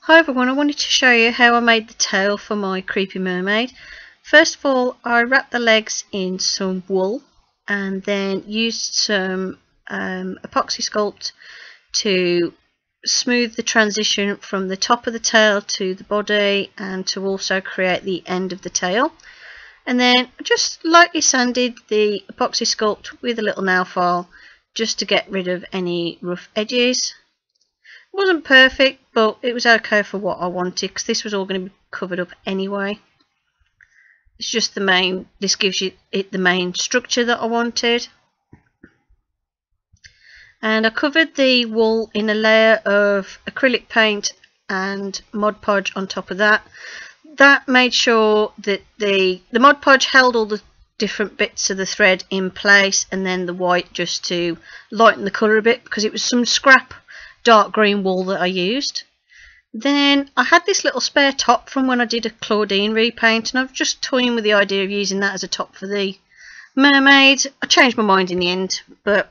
Hi everyone, I wanted to show you how I made the tail for my creepy mermaid. First of all, I wrapped the legs in some wool and then used some epoxy sculpt to smooth the transition from the top of the tail to the body and to also create the end of the tail. And then I just lightly sanded the epoxy sculpt with a little nail file just to get rid of any rough edges. It wasn't perfect, but it was okay for what I wanted because this was all going to be covered up anyway. It's just the main, this gives you the main structure that I wanted. And I covered the wool in a layer of acrylic paint and Mod Podge on top of that. That made sure that the Mod Podge held all the different bits of the thread in place, and then the white just to lighten the colour a bit because it was some scrap dark green wool that I used. Then I had this little spare top from when I did a Claudine repaint, and I've just toying with the idea of using that as a top for the mermaid. I changed my mind in the end, but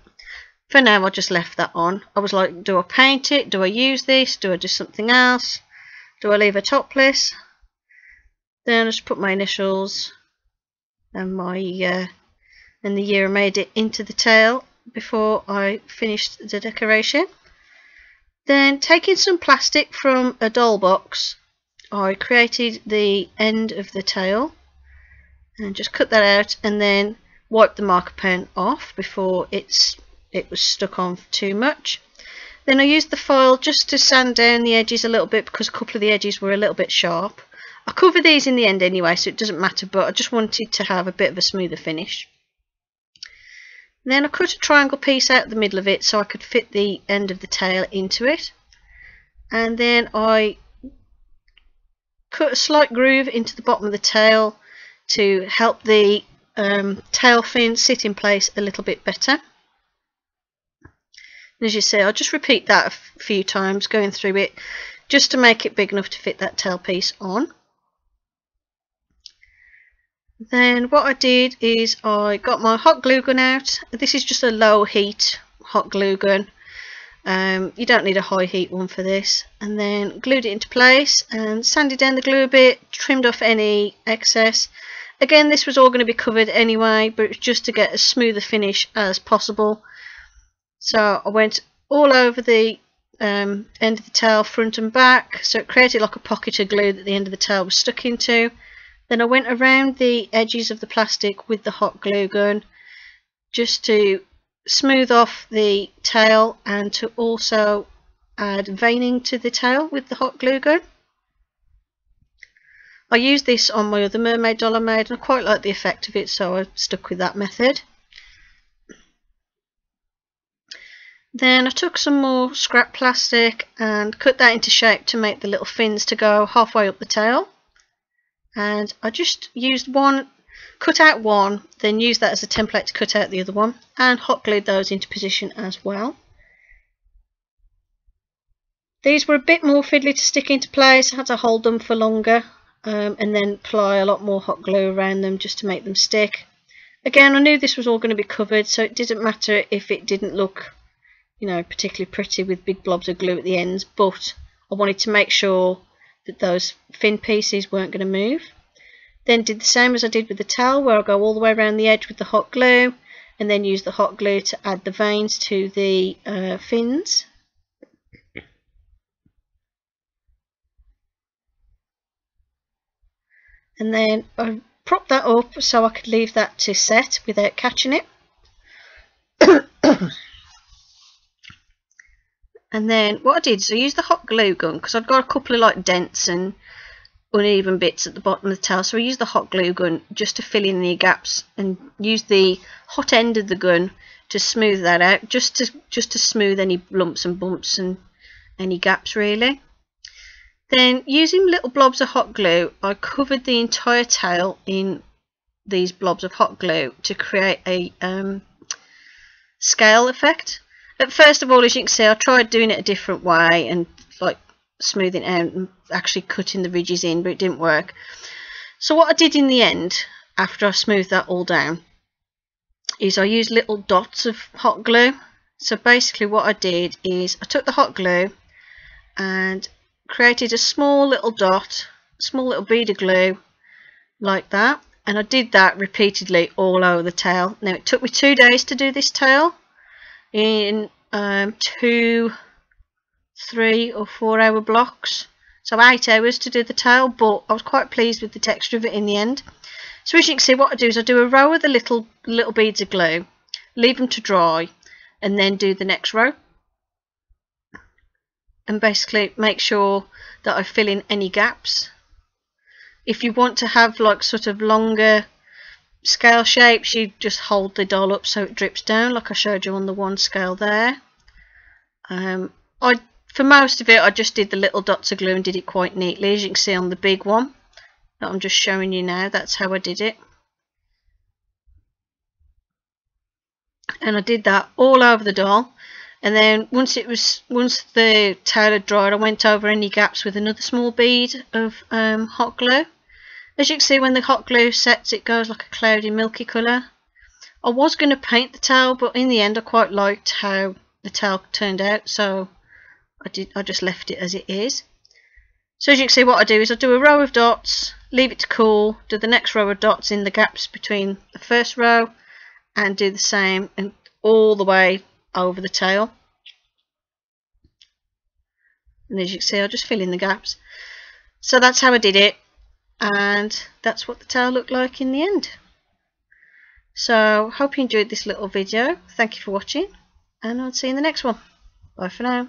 for now I just left that on. I was like, do I paint it? Do I use this? Do I do something else? Do I leave her topless? Then I just put my initials and my and the year I made it into the tail before I finished the decoration. Then, taking some plastic from a doll box, I created the end of the tail and just cut that out, and then wiped the marker pen off before it was stuck on too much. Then I used the file just to sand down the edges a little bit because a couple of the edges were a little bit sharp. I cover these in the end anyway, so it doesn't matter, but I just wanted to have a bit of a smoother finish. Then I cut a triangle piece out the middle of it so I could fit the end of the tail into it. And then I cut a slight groove into the bottom of the tail to help the tail fin sit in place a little bit better. And as you see, I'll just repeat that a few times, going through it just to make it big enough to fit that tail piece on. Then what I did is I got my hot glue gun out. This is just a low heat hot glue gun. You don't need a high heat one for this. And then glued it into place and sanded down the glue a bit, trimmed off any excess. Again, this was all going to be covered anyway, but it was just to get as smooth a finish as possible. So I went all over the end of the tail, front and back, so it created like a pocket of glue that the end of the tail was stuck into. Then I went around the edges of the plastic with the hot glue gun just to smooth off the tail and to also add veining to the tail with the hot glue gun. I used this on my other mermaid doll I made and I quite like the effect of it, so I stuck with that method. Then I took some more scrap plastic and cut that into shape to make the little fins to go halfway up the tail. And I just used one, cut out one, then used that as a template to cut out the other one, and hot glued those into position as well. These were a bit more fiddly to stick into place. I had to hold them for longer and then apply a lot more hot glue around them just to make them stick. Again, I knew this was all going to be covered, so it didn't matter if it didn't look, you know, particularly pretty with big blobs of glue at the ends, but I wanted to make sure that those fin pieces weren't going to move. Then did the same as I did with the tail, where I go all the way around the edge with the hot glue and then use the hot glue to add the veins to the fins. And then I propped that up so I could leave that to set without catching it. And then what I did is I used the hot glue gun because I'd got a couple of like dents and uneven bits at the bottom of the tail, so I used the hot glue gun just to fill in the gaps and use the hot end of the gun to smooth that out, just to smooth any lumps and bumps and any gaps really. Then using little blobs of hot glue, I covered the entire tail in these blobs of hot glue to create a scale effect. First of all, as you can see, I tried doing it a different way and like smoothing it out and actually cutting the ridges in, but it didn't work. So what I did in the end, after I smoothed that all down, is I used little dots of hot glue. So basically what I did is I took the hot glue and created a small little dot, small little bead of glue like that, and I did that repeatedly all over the tail. Now it took me 2 days to do this tail in 2, 3 or 4 hour blocks, so 8 hours to do the tail, but I was quite pleased with the texture of it in the end. So as you can see, what I do is I do a row of the little beads of glue, leave them to dry, and then do the next row, and basically make sure that I fill in any gaps. If you want to have like sort of longer scale shapes, you just hold the doll up so it drips down, like I showed you on the one scale there. For most of it I just did the little dots of glue and did it quite neatly, as you can see on the big one that I'm just showing you now. That's how I did it, and I did that all over the doll. And then once the tail had dried, I went over any gaps with another small bead of hot glue. As you can see, when the hot glue sets, it goes like a cloudy milky colour. I was going to paint the tail, but in the end I quite liked how the tail turned out, so I just left it as it is. So as you can see, what I do is I do a row of dots, leave it to cool, do the next row of dots in the gaps between the first row, and do the same and all the way over the tail. And as you can see, I'll just fill in the gaps. So that's how I did it, and that's what the tail looked like in the end. So hope you enjoyed this little video. Thank you for watching, and I'll see you in the next one. Bye for now.